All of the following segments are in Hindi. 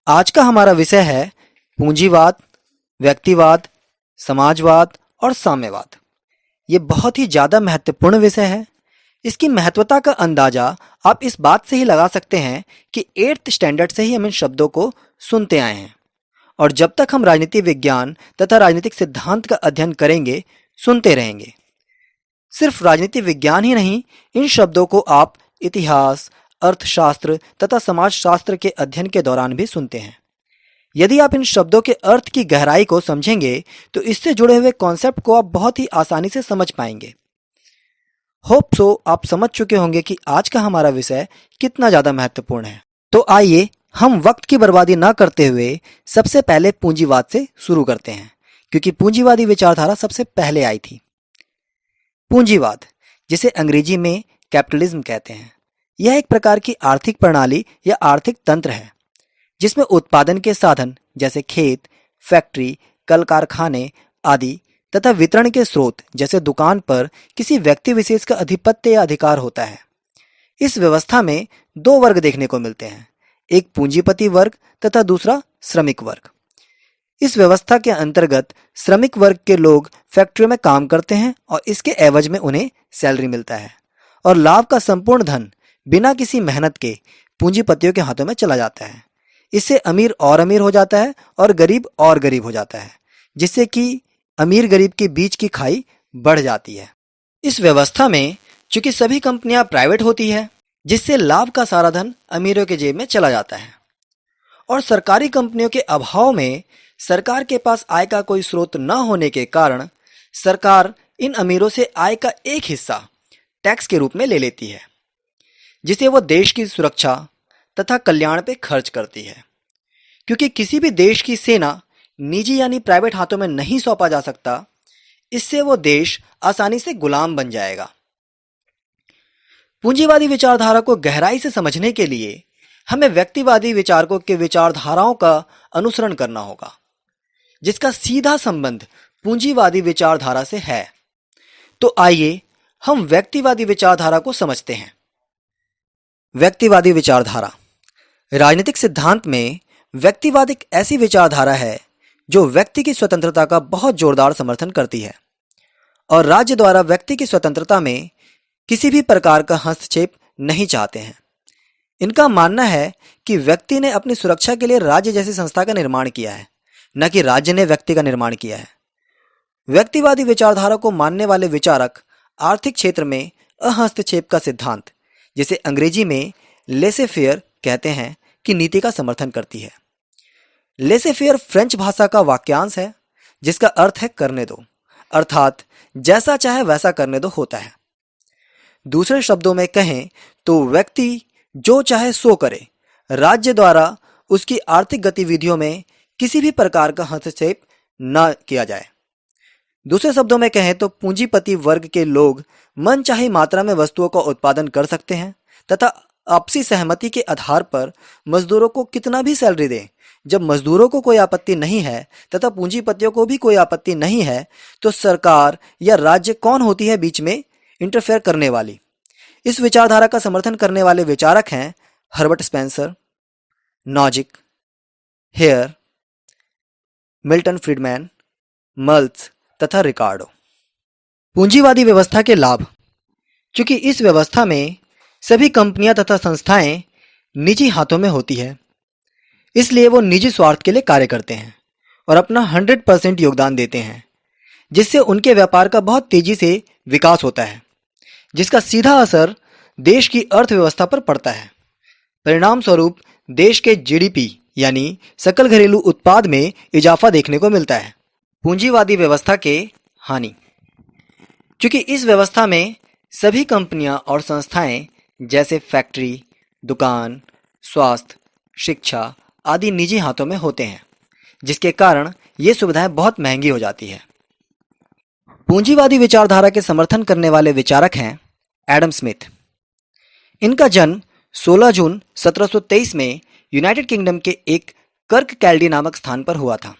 आज का हमारा विषय है पूंजीवाद, व्यक्तिवाद, समाजवाद और साम्यवाद। ये बहुत ही ज़्यादा महत्वपूर्ण विषय है। इसकी महत्वता का अंदाज़ा आप इस बात से ही लगा सकते हैं कि 8th स्टैंडर्ड से ही हम इन शब्दों को सुनते आए हैं और जब तक हम राजनीति विज्ञान तथा राजनीतिक सिद्धांत का अध्ययन करेंगे, सुनते रहेंगे। सिर्फ राजनीति विज्ञान ही नहीं, इन शब्दों को आप इतिहास, अर्थशास्त्र तथा समाजशास्त्र के अध्ययन के दौरान भी सुनते हैं। यदि आप इन शब्दों के अर्थ की गहराई को समझेंगे तो इससे जुड़े हुए कॉन्सेप्ट को आप बहुत ही आसानी से समझ पाएंगे। होप सो आप समझ चुके होंगे कि आज का हमारा विषय कितना ज़्यादा महत्वपूर्ण है। तो आइए हम वक्त की बर्बादी ना करते हुए सबसे पहले पूंजीवाद से शुरू करते हैं, क्योंकि पूंजीवादी विचारधारा सबसे पहले आई थी। पूंजीवाद, जिसे अंग्रेजी में कैपिटलिज्म कहते हैं, यह एक प्रकार की आर्थिक प्रणाली या आर्थिक तंत्र है जिसमें उत्पादन के साधन जैसे खेत, फैक्ट्री, कल कारखाने आदि तथा वितरण के स्रोत जैसे दुकान पर किसी व्यक्ति विशेष का आधिपत्य या अधिकार होता है। इस व्यवस्था में दो वर्ग देखने को मिलते हैं, एक पूंजीपति वर्ग तथा दूसरा श्रमिक वर्ग। इस व्यवस्था के अंतर्गत श्रमिक वर्ग के लोग फैक्ट्रियों में काम करते हैं और इसके एवज में उन्हें सैलरी मिलता है और लाभ का संपूर्ण धन बिना किसी मेहनत के पूंजीपतियों के हाथों में चला जाता है। इससे अमीर और अमीर हो जाता है और गरीब और गरीब हो जाता है, जिससे कि अमीर गरीब के बीच की खाई बढ़ जाती है। इस व्यवस्था में चूंकि सभी कंपनियां प्राइवेट होती है, जिससे लाभ का सारा धन अमीरों के जेब में चला जाता है और सरकारी कंपनियों के अभाव में सरकार के पास आय का कोई स्रोत न होने के कारण सरकार इन अमीरों से आय का एक हिस्सा टैक्स के रूप में ले लेती है, जिसे वो देश की सुरक्षा तथा कल्याण पे खर्च करती है। क्योंकि किसी भी देश की सेना निजी यानी प्राइवेट हाथों में नहीं सौंपा जा सकता, इससे वो देश आसानी से गुलाम बन जाएगा। पूंजीवादी विचारधारा को गहराई से समझने के लिए हमें व्यक्तिवादी विचारकों के विचारधाराओं का अनुसरण करना होगा, जिसका सीधा संबंध पूंजीवादी विचारधारा से है। तो आइए हम व्यक्तिवादी विचारधारा को समझते हैं। व्यक्तिवादी विचारधारा राजनीतिक सिद्धांत में व्यक्तिवाद एक ऐसी विचारधारा है जो व्यक्ति की स्वतंत्रता का बहुत जोरदार समर्थन करती है और राज्य द्वारा व्यक्ति की स्वतंत्रता में किसी भी प्रकार का हस्तक्षेप नहीं चाहते हैं। इनका मानना है कि व्यक्ति ने अपनी सुरक्षा के लिए राज्य जैसी संस्था का निर्माण किया है, न कि राज्य ने व्यक्ति का निर्माण किया है। व्यक्तिवादी विचारधारा को मानने वाले विचारक आर्थिक क्षेत्र में अहस्तक्षेप का सिद्धांत, जिसे अंग्रेजी में लेसे फेयर कहते हैं, की नीति का समर्थन करती है। लेसे फेयर फ्रेंच भाषा का वाक्यांश है जिसका अर्थ है करने दो, अर्थात जैसा चाहे वैसा करने दो होता है। दूसरे शब्दों में कहें तो व्यक्ति जो चाहे सो करे, राज्य द्वारा उसकी आर्थिक गतिविधियों में किसी भी प्रकार का हस्तक्षेप न किया जाए। दूसरे शब्दों में कहें तो पूंजीपति वर्ग के लोग मनचाही मात्रा में वस्तुओं का उत्पादन कर सकते हैं तथा आपसी सहमति के आधार पर मजदूरों को कितना भी सैलरी दें। जब मजदूरों को कोई आपत्ति नहीं है तथा पूंजीपतियों को भी कोई आपत्ति नहीं है, तो सरकार या राज्य कौन होती है बीच में इंटरफेयर करने वाली। इस विचारधारा का समर्थन करने वाले विचारक हैं हर्बर्ट स्पेंसर, नॉजिक, हेयर, मिल्टन फ्रीडमैन, मल्स तथा रिकार्डो। पूंजीवादी व्यवस्था के लाभ। चूंकि इस व्यवस्था में सभी कंपनियां तथा संस्थाएं निजी हाथों में होती है, इसलिए वो निजी स्वार्थ के लिए कार्य करते हैं और अपना 100% योगदान देते हैं, जिससे उनके व्यापार का बहुत तेजी से विकास होता है, जिसका सीधा असर देश की अर्थव्यवस्था पर पड़ता है। परिणाम स्वरूप देश के जीडीपी यानी सकल घरेलू उत्पाद में इजाफा देखने को मिलता है। पूंजीवादी व्यवस्था के हानि। चूंकि इस व्यवस्था में सभी कंपनियां और संस्थाएं जैसे फैक्ट्री, दुकान, स्वास्थ्य, शिक्षा आदि निजी हाथों में होते हैं, जिसके कारण ये सुविधाएं बहुत महंगी हो जाती है। पूंजीवादी विचारधारा के समर्थन करने वाले विचारक हैं एडम स्मिथ। इनका जन्म 16 जून 1723 में यूनाइटेड किंगडम के एक कर्क कैल्डी नामक स्थान पर हुआ था।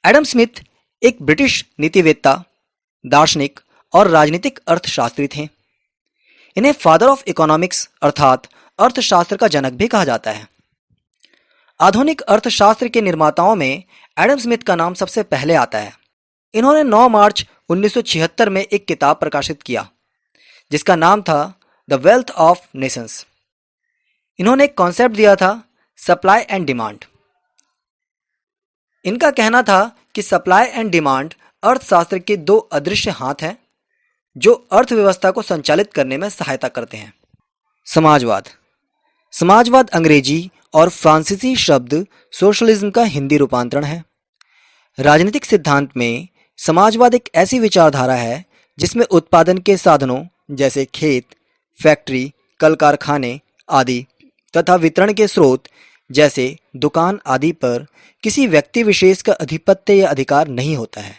एडम स्मिथ एक ब्रिटिश नीतिवेत्ता, दार्शनिक और राजनीतिक अर्थशास्त्री थे। इन्हें फादर ऑफ इकोनॉमिक्स अर्थात अर्थशास्त्र का जनक भी कहा जाता है। आधुनिक अर्थशास्त्र के निर्माताओं में एडम स्मिथ का नाम सबसे पहले आता है। इन्होंने 9 मार्च 1976 में एक किताब प्रकाशित किया जिसका नाम था द वेल्थ ऑफ नेशंस। इन्होंने एक कॉन्सेप्ट दिया था सप्लाई एंड डिमांड। इनका कहना था कि सप्लाई एंड डिमांड अर्थशास्त्र के 2 अदृश्य हाथ हैं जो अर्थव्यवस्था को संचालित करने में सहायता करते हैं। समाजवाद। समाजवाद अंग्रेजी और फ्रांसीसी शब्द सोशलिज्म का हिंदी रूपांतरण है। राजनीतिक सिद्धांत में समाजवाद एक ऐसी विचारधारा है जिसमें उत्पादन के साधनों जैसे खेत, फैक्ट्री, कल कारखाने आदि तथा वितरण के स्रोत जैसे दुकान आदि पर किसी व्यक्ति विशेष का आधिपत्य या अधिकार नहीं होता है,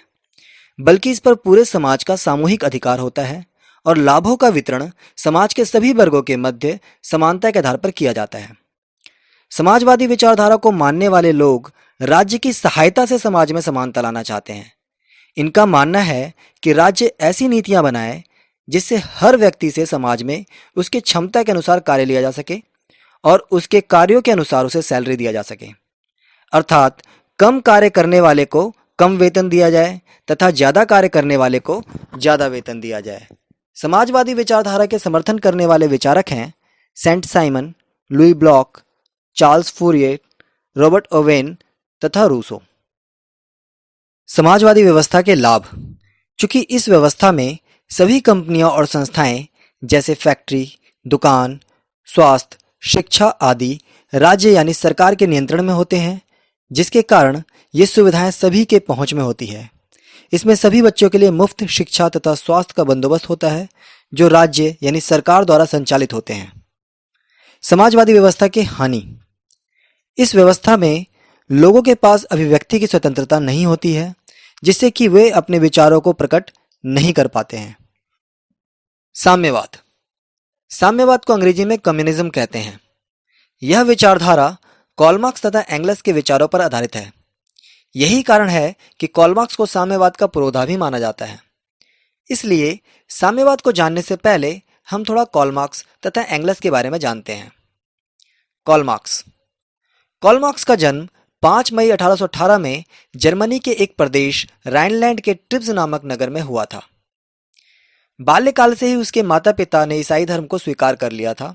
बल्कि इस पर पूरे समाज का सामूहिक अधिकार होता है और लाभों का वितरण समाज के सभी वर्गों के मध्य समानता के आधार पर किया जाता है। समाजवादी विचारधारा को मानने वाले लोग राज्य की सहायता से समाज में समानता लाना चाहते हैं। इनका मानना है कि राज्य ऐसी नीतियां बनाए जिससे हर व्यक्ति से समाज में उसकी क्षमता के अनुसार कार्य लिया जा सके और उसके कार्यों के अनुसार उसे सैलरी दिया जा सके। अर्थात कम कार्य करने वाले को कम वेतन दिया जाए तथा ज्यादा कार्य करने वाले को ज्यादा वेतन दिया जाए। समाजवादी विचारधारा के समर्थन करने वाले विचारक हैं Saint Simon, Louis Blanc, Charles Fourier, Robert Owen तथा रूसो। समाजवादी व्यवस्था के लाभ। चूंकि इस व्यवस्था में सभी कंपनियां और संस्थाएं जैसे फैक्ट्री, दुकान, स्वास्थ्य, शिक्षा आदि राज्य यानी सरकार के नियंत्रण में होते हैं, जिसके कारण ये सुविधाएं सभी के पहुंच में होती है। इसमें सभी बच्चों के लिए मुफ्त शिक्षा तथा स्वास्थ्य का बंदोबस्त होता है जो राज्य यानी सरकार द्वारा संचालित होते हैं। समाजवादी व्यवस्था की हानि। इस व्यवस्था में लोगों के पास अभिव्यक्ति की स्वतंत्रता नहीं होती है, जिससे कि वे अपने विचारों को प्रकट नहीं कर पाते हैं। साम्यवाद। साम्यवाद को अंग्रेजी में कम्युनिज्म कहते हैं। यह विचारधारा कार्ल मार्क्स तथा एंगल्स के विचारों पर आधारित है। यही कारण है कि कार्ल मार्क्स को साम्यवाद का पुरोधा भी माना जाता है। इसलिए साम्यवाद को जानने से पहले हम थोड़ा कार्ल मार्क्स तथा एंगल्स के बारे में जानते हैं। Karl Marx. कार्ल मार्क्स का जन्म 5 मई 1818 में जर्मनी के एक प्रदेश राइनलैंड के ट्रिब्स नामक नगर में हुआ था। बाल्यकाल से ही उसके माता पिता ने ईसाई धर्म को स्वीकार कर लिया था।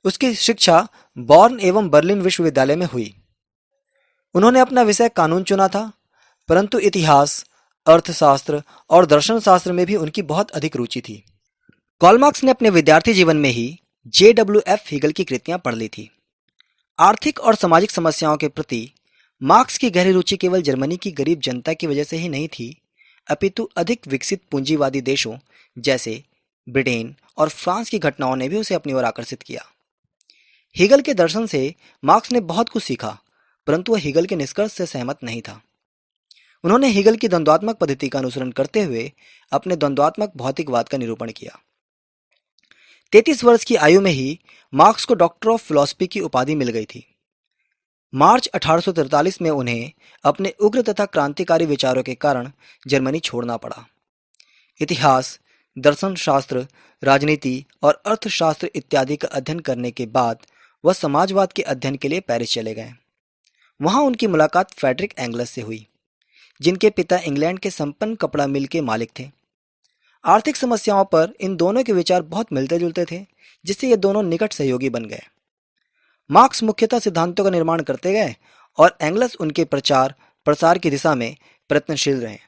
उसकी शिक्षा बॉर्न एवं बर्लिन विश्वविद्यालय में हुई। उन्होंने अपना विषय कानून चुना था, परंतु इतिहास, अर्थशास्त्र और दर्शन शास्त्र में भी उनकी बहुत अधिक रुचि थी। कार्ल मार्क्स ने अपने विद्यार्थी जीवन में ही JWF हीगल की कृतियां पढ़ ली थी। आर्थिक और सामाजिक समस्याओं के प्रति मार्क्स की गहरी रुचि केवल जर्मनी की गरीब जनता की वजह से ही नहीं थी, अपितु अधिक विकसित पूंजीवादी देशों जैसे ब्रिटेन और फ्रांस की घटनाओं ने भी उसे अपनी ओर आकर्षित किया। हीगल के दर्शन से मार्क्स ने बहुत कुछ सीखा, परंतु वह हीगल के निष्कर्ष से सहमत नहीं था। उन्होंने हीगल की द्वंद्वात्मक पद्धति का अनुसरण करते हुए अपने द्वंद्वात्मक भौतिकवाद का निरूपण किया। 33 वर्ष की आयु में ही मार्क्स को डॉक्टर ऑफ फिलॉसफी की उपाधि मिल गई थी। मार्च 1843 में उन्हें अपने उग्र तथा क्रांतिकारी विचारों के कारण जर्मनी छोड़ना पड़ा। इतिहास, दर्शन शास्त्र, राजनीति और अर्थशास्त्र इत्यादि का अध्ययन करने के बाद वह समाजवाद के अध्ययन के लिए पेरिस चले गए। वहां उनकी मुलाकात फ्रेडरिक एंगल्स से हुई, जिनके पिता इंग्लैंड के संपन्न कपड़ा मिल के मालिक थे। आर्थिक समस्याओं पर इन दोनों के विचार बहुत मिलते जुलते थे, जिससे ये दोनों निकट सहयोगी बन गए। मार्क्स मुख्यतः सिद्धांतों का निर्माण करते गए और एंगल्स उनके प्रचार प्रसार की दिशा में प्रयत्नशील रहे।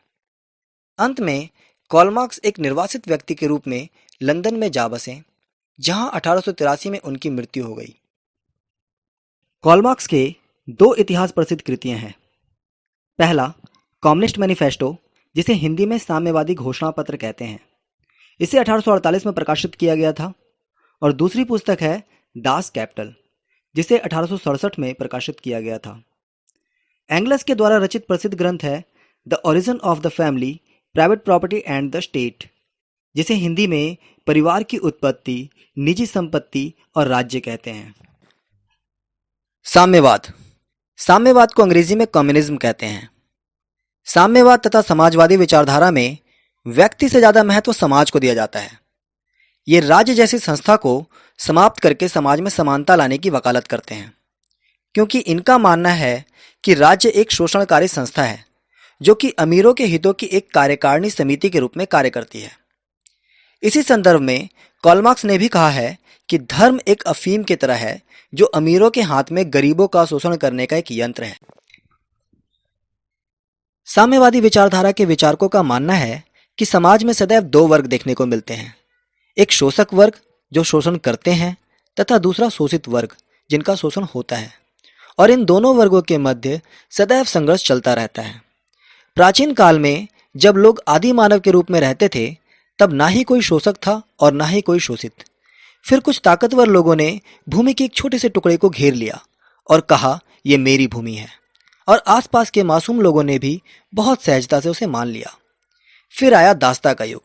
अंत में कार्ल मार्क्स एक निर्वासित व्यक्ति के रूप में लंदन में जा बसे, जहां 1883 में उनकी मृत्यु हो गई। कार्ल मार्क्स के 2 इतिहास प्रसिद्ध कृतियां हैं। पहला कम्युनिस्ट मैनिफेस्टो, जिसे हिंदी में साम्यवादी घोषणा पत्र कहते हैं। इसे 1848 में प्रकाशित किया गया था। और दूसरी पुस्तक है दास कैपिटल, जिसे 1867 में प्रकाशित किया गया था। एंगल्स के द्वारा रचित प्रसिद्ध ग्रंथ है the origin of the family, private property and the state, जिसे हिंदी में परिवार की उत्पत्ति, निजी संपत्ति और राज्य कहते हैं। साम्यवाद। साम्यवाद को अंग्रेजी में कम्युनिज्म कहते हैं। साम्यवाद तथा समाजवादी विचारधारा में व्यक्ति से ज्यादा महत्व समाज को दिया जाता है। ये राज्य जैसी संस्था को समाप्त करके समाज में समानता लाने की वकालत करते हैं, क्योंकि इनका मानना है कि राज्य एक शोषणकारी संस्था है जो कि अमीरों के हितों की एक कार्यकारिणी समिति के रूप में कार्य करती है। इसी संदर्भ में कार्ल मार्क्स ने भी कहा है कि धर्म एक अफीम की तरह है जो अमीरों के हाथ में गरीबों का शोषण करने का एक यंत्र है। साम्यवादी विचारधारा के विचारकों का मानना है कि समाज में सदैव दो वर्ग देखने को मिलते हैं, एक शोषक वर्ग जो शोषण करते हैं तथा दूसरा शोषित वर्ग जिनका शोषण होता है, और इन दोनों वर्गों के मध्य सदैव संघर्ष चलता रहता है। प्राचीन काल में जब लोग आदि मानव के रूप में रहते थे तब ना ही कोई शोषक था और ना ही कोई शोषित। फिर कुछ ताकतवर लोगों ने भूमि के एक छोटे से टुकड़े को घेर लिया और कहा यह मेरी भूमि है, और आसपास के मासूम लोगों ने भी बहुत सहजता से उसे मान लिया। फिर आया दासता का युग,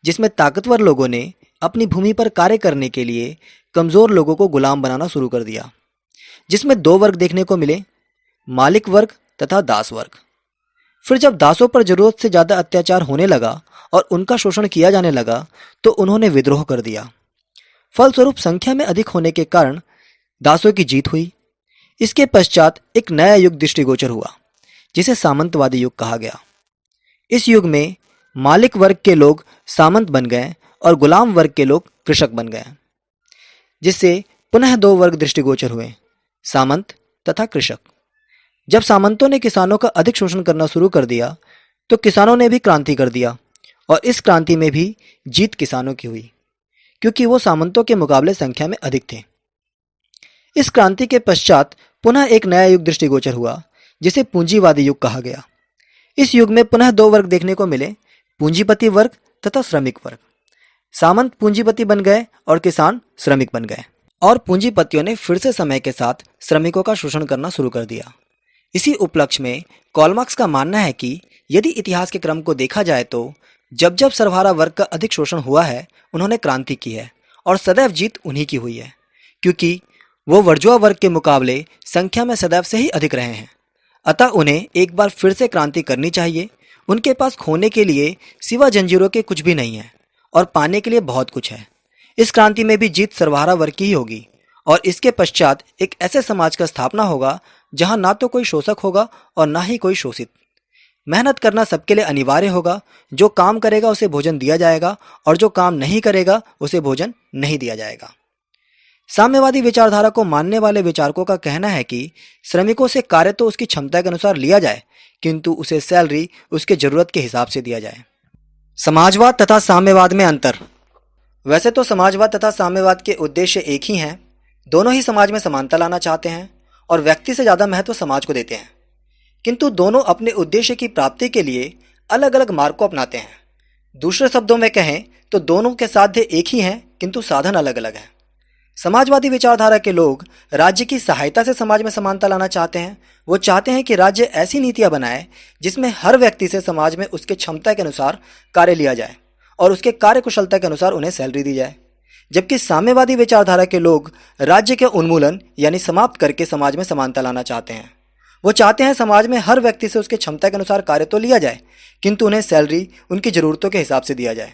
जिसमें ताकतवर लोगों ने अपनी भूमि पर कार्य करने के लिए कमजोर लोगों को गुलाम बनाना शुरू कर दिया, जिसमें दो वर्ग देखने को मिले, मालिक वर्ग तथा दास वर्ग। फिर जब दासों पर जरूरत से ज्यादा अत्याचार होने लगा और उनका शोषण किया जाने लगा तो उन्होंने विद्रोह कर दिया। फलस्वरूप संख्या में अधिक होने के कारण दासों की जीत हुई। इसके पश्चात एक नया युग दृष्टिगोचर हुआ जिसे सामंतवादी युग कहा गया। इस युग में मालिक वर्ग के लोग सामंत बन गए और गुलाम वर्ग के लोग कृषक बन गए, जिससे पुनः दो वर्ग दृष्टिगोचर हुए, सामंत तथा कृषक। जब सामंतों ने किसानों का अधिक शोषण करना शुरू कर दिया तो किसानों ने भी क्रांति कर दिया, और इस क्रांति में भी जीत किसानों की हुई क्योंकि वो सामंतों के मुकाबले संख्या में अधिक थे। इस क्रांति के पश्चात पुनः एक नया युग दृष्टिगोचर हुआ जिसे पूंजीवादी युग कहा गया। इस युग में पुनः दो वर्ग देखने को मिले, पूंजीपति वर्ग तथा श्रमिक वर्ग। सामंत पूंजीपति बन गए और किसान श्रमिक बन गए, और पूंजीपतियों ने फिर से समय के साथ श्रमिकों का शोषण करना शुरू कर दिया। इसी उपलक्ष्य में कार्ल मार्क्स का मानना है कि यदि इतिहास के क्रम को देखा जाए तो जब जब सर्वहारा वर्ग का अधिक शोषण हुआ है उन्होंने क्रांति की है, और सदैव जीत उन्हीं की हुई है, क्योंकि वो वर्जुआ वर्ग के मुकाबले संख्या में सदैव से ही अधिक रहे हैं। अतः उन्हें एक बार फिर से क्रांति करनी चाहिए। उनके पास खोने के लिए सिवा जंजीरों के कुछ भी नहीं है और पाने के लिए बहुत कुछ है। इस क्रांति में भी जीत सर्वहारा वर्ग की ही होगी, और इसके पश्चात एक ऐसे समाज का स्थापना होगा जहां ना तो कोई शोषक होगा और ना ही कोई शोषित। मेहनत करना सबके लिए अनिवार्य होगा। जो काम करेगा उसे भोजन दिया जाएगा और जो काम नहीं करेगा उसे भोजन नहीं दिया जाएगा। साम्यवादी विचारधारा को मानने वाले विचारकों का कहना है कि श्रमिकों से कार्य तो उसकी क्षमता के अनुसार लिया जाए, किंतु उसे सैलरी उसके जरूरत के हिसाब से दिया जाए। समाजवाद तथा साम्यवाद में अंतर। वैसे तो समाजवाद तथा साम्यवाद के उद्देश्य एक ही हैं। दोनों ही समाज में समानता लाना चाहते हैं और व्यक्ति से ज्यादा महत्व समाज को देते हैं, किंतु दोनों अपने उद्देश्य की प्राप्ति के लिए अलग अलग मार्ग को अपनाते हैं। दूसरे शब्दों में कहें तो दोनों के साध्य एक ही हैं, किंतु साधन अलग अलग हैं। समाजवादी विचारधारा के लोग राज्य की सहायता से समाज में समानता लाना चाहते हैं। वो चाहते हैं कि राज्य ऐसी नीतियां बनाए जिसमें हर व्यक्ति से समाज में उसके क्षमता के अनुसार कार्य लिया जाए और उसके कार्य कुशलता के अनुसार उन्हें सैलरी दी जाए। जबकि साम्यवादी विचारधारा के लोग राज्य के उन्मूलन यानी समाप्त करके समाज में समानता लाना चाहते हैं। वो चाहते हैं समाज में हर व्यक्ति से उसके क्षमता के अनुसार कार्य तो लिया जाए, किंतु उन्हें सैलरी उनकी जरूरतों के हिसाब से दिया जाए।